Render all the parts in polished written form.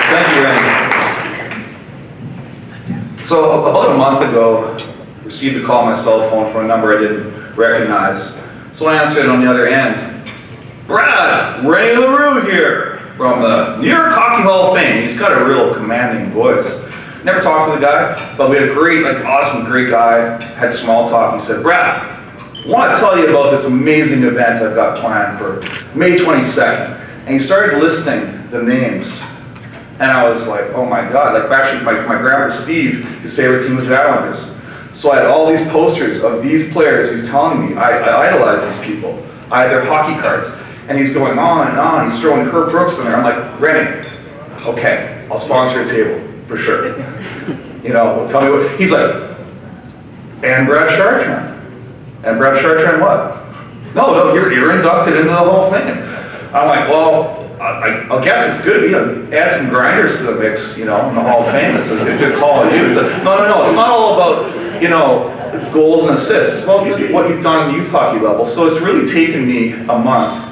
Thank you, Randy. So about a month ago, I received a call on my cell phone from a number I didn't recognize. So I answered it on the other end. Brad, Ray LaRue here from the New York Hockey Hall of Fame. He's got a real commanding voice. Never talked to the guy, but we had a great, awesome, great guy. Had small talk. He said, Brad, I want to tell you about this amazing event I've got planned for May 22nd. And he started listing the names. And I was like, oh my God. Actually, my grandpa Steve, his favorite team was the Islanders. So I had all these posters of these players. He's telling me, I idolize these people. I had their hockey cards. And he's going on and on. He's throwing Herb Brooks in there. I'm like, Rennie, okay, I'll sponsor a table, for sure. Tell me what. He's like, and Brad CHARTRAND. And Brad CHARTRAND what? No, you're inducted into the Hall of Fame. I'm like, well, I guess it's good, add some grinders to the mix, in the Hall of Fame. It's a good call on you. It's like, no, it's not all about, goals and assists. It's about what you've done at youth hockey level. So it's really taken me a month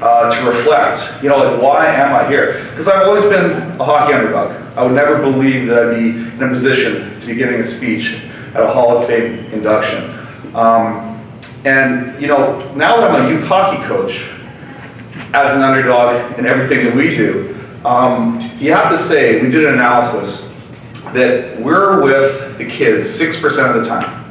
to reflect, why am I here? Because I've always been a hockey underdog. I would never believe that I'd be in a position to be giving a speech at a Hall of Fame induction. And now that I'm a youth hockey coach, as an underdog in everything that we do, you have to say, we did an analysis, that we're with the kids 6% of the time.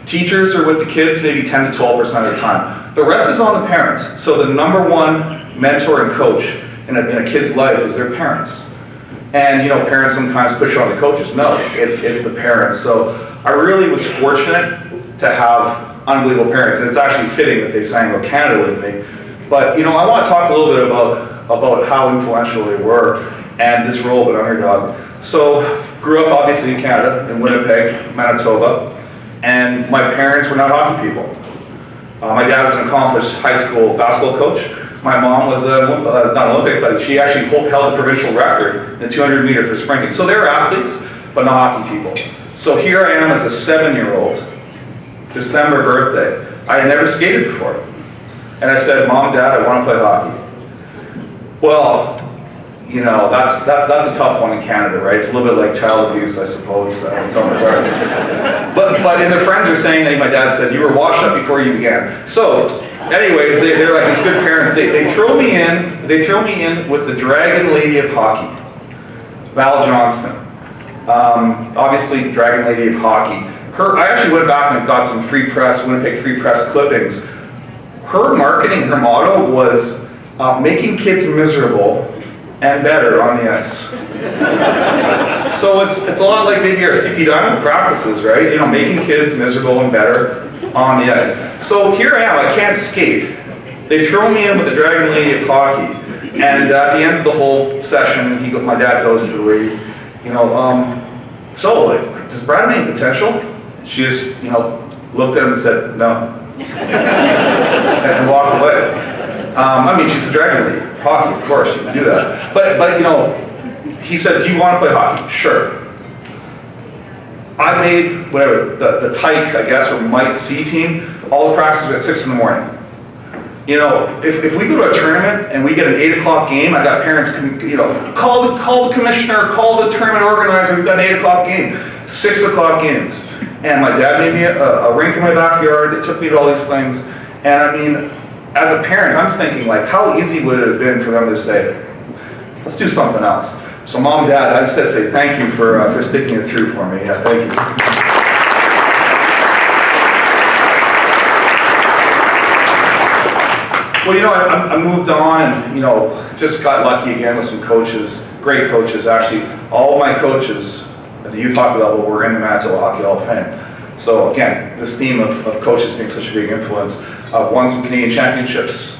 Teachers are with the kids maybe 10 to 12% of the time. The rest is on the parents. So the number one mentor and coach in a kid's life is their parents. And parents sometimes push on the coaches. No, it's the parents. So I really was fortunate to have unbelievable parents, and it's actually fitting that they sang "O Canada" with me. But I want to talk a little bit about how influential they were and this role of an underdog. So grew up obviously in Canada, in Winnipeg, Manitoba, and my parents were not hockey people. My dad was an accomplished high school basketball coach. My mom was not Olympic, but she actually held the provincial record in the 200 meter for sprinting. So they were athletes, but not hockey people. So here I am as a 7-year-old, December birthday. I had never skated before. And I said, Mom, Dad, I want to play hockey. Well, that's a tough one in Canada, right? It's a little bit like child abuse, I suppose, in some regards. But and their friends are saying that my dad said, you were washed up before you began. So, anyways, they're like these good parents. They throw me in with the Dragon Lady of Hockey, Val Johnston. Obviously, Dragon Lady of Hockey. I actually went back and got some Winnipeg Free Press clippings. Her marketing, her motto was making kids miserable and better on the ice. So it's a lot like maybe our CP Diamond practices, right? Making kids miserable and better on the ice. So here I am, I can't skate. They throw me in with the Dragon Lady of Hockey, and at the end of the whole session, my dad goes to the lady, so does Brad have any potential? She just, looked at him and said, no. And walked away. She's the Dragon Lady. Hockey, of course, you can do that. But he said, do you want to play hockey? Sure. I made, the Tyke, I guess, or Mite C team, all the practices at 6 in the morning. If we go to a tournament and we get an 8 o'clock game, I got parents, call the commissioner, call the tournament organizer, we've got an 8 o'clock game, 6 o'clock games. And my dad made me a rink in my backyard. It took me to all these things. And as a parent, I'm thinking, how easy would it have been for them to say, let's do something else. So Mom, Dad, I just have to say thank you for sticking it through for me. Yeah, thank you. Well, I moved on and, just got lucky again with some coaches, great coaches, actually. All of my coaches at the youth hockey level were in the Manitoba Hockey Hall of Fame. So again, this theme of coaches being such a big influence. Won some Canadian championships,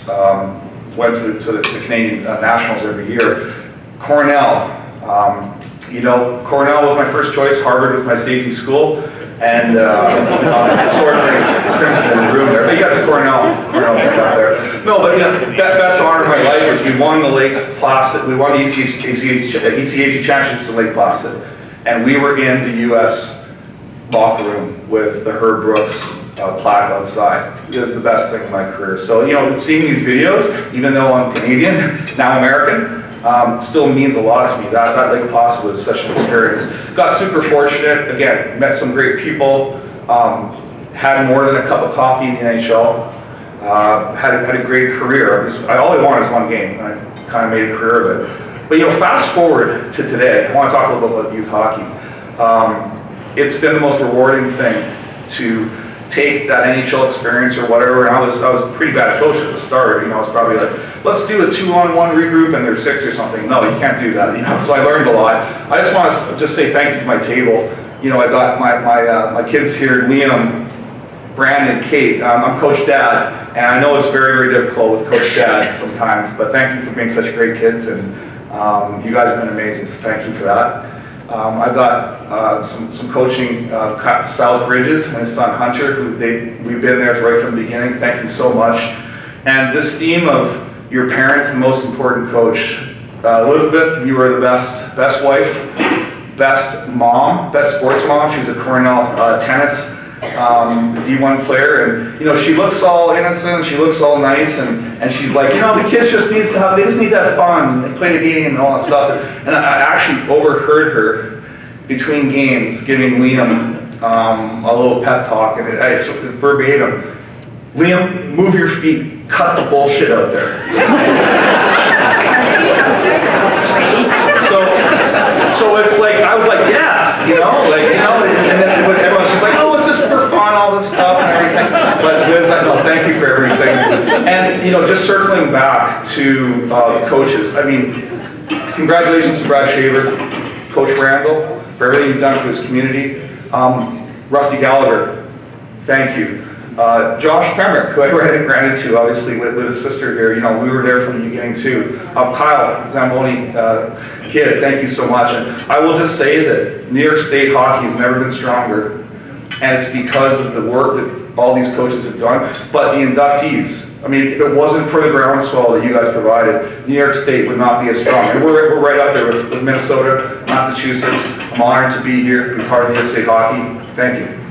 went to the Canadian Nationals every year. Cornell, Cornell was my first choice, Harvard was my safety school, and sort of crimson in the room there. But you got the Cornell up there. No, but best honor of my life is we won the Lake Placid, we won the ECAC championships in Lake Placid, and we were in the U.S. locker room with the Herb Brooks plaque outside. It was the best thing in my career. So, seeing these videos, even though I'm Canadian, now American, still means a lot to me. That Lake Placid was such an experience. Got super fortunate, again, met some great people, had more than a cup of coffee in the NHL, had a great career. All I wanted was one game, and I kind of made a career of it. But fast forward to today, I want to talk a little bit about youth hockey. It's been the most rewarding thing to take that NHL experience or whatever. And I was a pretty bad coach at the start. I was probably like, let's do a 2-on-1 regroup and there's 6 or something. No, you can't do that. So I learned a lot. I just want to just say thank you to my table. I got my kids here, Liam, Brandon, Kate. I'm Coach Dad, and I know it's very, very difficult with Coach Dad sometimes, but thank you for being such great kids, and you guys have been amazing, so thank you for that. I've got some coaching, Styles Bridges and his son Hunter, who we've been there right from the beginning. Thank you so much. And this theme of your parents, the most important coach. Elizabeth, you are the best wife, best mom, best sports mom. She was a Cornell tennis D1 player, and she looks all innocent, she looks all nice, and she's like, the kids just need to have fun and play the game and all that stuff. And I actually overheard her between games giving Liam a little pep talk, and so verbatim, Liam, move your feet, cut the bullshit out there. So it's like, I was like, yeah, and then with everyone, she's like, oh, it's just for fun, all this stuff and everything. But Liz, no, thank you for everything. And, just circling back to the coaches, I mean, congratulations to Brad Shaver, Coach Randall, for everything you've done for this community. Rusty Gallagher, thank you. Josh Pemrick, who I ran into, obviously, with his sister here, we were there from the beginning too. Kyle Zamboni, kid, thank you so much. And I will just say that New York State hockey has never been stronger, and it's because of the work that all these coaches have done. But the inductees, I mean, if it wasn't for the groundswell that you guys provided, New York State would not be as strong. And we're right up there with Minnesota, Massachusetts. I'm honored to be here, be part of New York State hockey. Thank you.